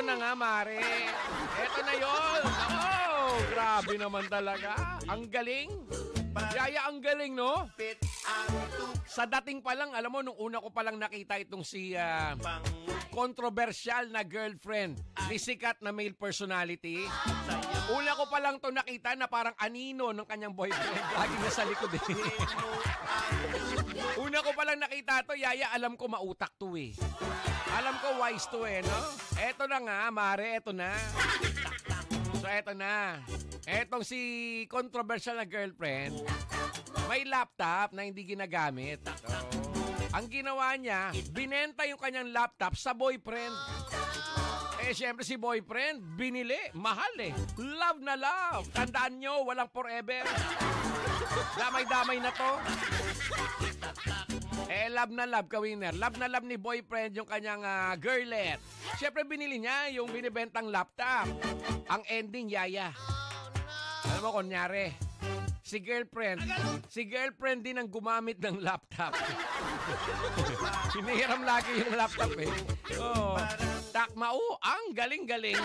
Eto na nga, Mare. Eto na yun. Oh, grabe naman talaga. Ang galing. Yaya, ang galing, no? Sa dating pa lang, alam mo, nung una ko palang nakita itong si controversial na girlfriend ni sikat na male personality. Una ko palang to nakita na parang anino ng kanyang boyfriend. Lagi nasa likod eh. Una ko palang nakita to, Yaya, alam ko mautak to eh. Alam ko wise to eh, no? Eto na nga, Mare, eto na. So, eto na. Etong si controversial na girlfriend, may laptop na hindi ginagamit. So, ang ginawa niya, binenta yung kanyang laptop sa boyfriend. Eh, syempre si boyfriend, binili. Mahal eh. Love na love. Tandaan nyo, walang forever. Damay-damay na to. Eh, love na love, ka-winner. Love na love ni boyfriend yung kanyang girlet. Syempre, binili niya yung binibentang laptop. Ang ending, Yaya. Alam mo, kunyari, si girlfriend din ang gumamit ng laptop. Hinihiram lagi yung laptop eh. Oh, takmao, ang galing-galing.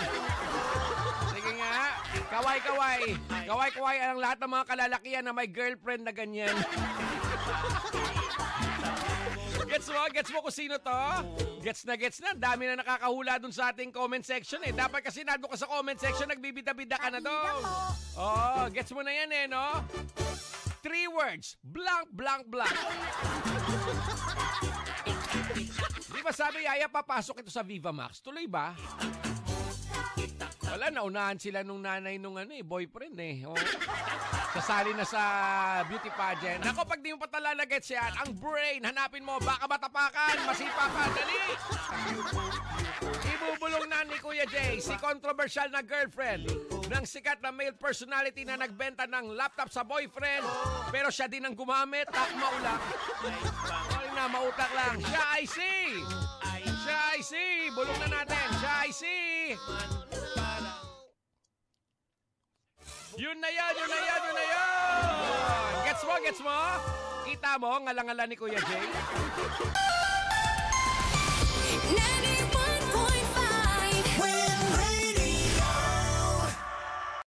Sige nga, kaway-kaway. Kaway-kaway ang lahat ng mga kalalakihan na may girlfriend na ganyan. Gets mo kung sino to? Gets na. Dami na nakakahula dun sa ating comment section eh. Dapat kasi nandun ka sa comment section, nagbibida-bida ka na doon. Oh, gets mo na yan eh, no? 3 words. Blank, blank, blank. Di ba sabi, Yaya, papasok ito sa Viva Max? Tuloy ba? Wala, naunahan sila nung nanay nung boyfriend eh. Oh. Sasali na sa beauty pageant. Nako, pag di mo patalalagets yan, ang brain, hanapin mo, baka matapakan, masipa ka, dali! Ibubulong na ni Kuya Jay, si controversial na girlfriend ng sikat na male personality na nagbenta ng laptop sa boyfriend, pero siya din ang gumamit, takma ulang. Ay na, mautak lang. Siya ay si! Bulong na natin, siya ay si! Yun na yan! Gets mo? Kita mo, ngalangalan ni Kuya Jay?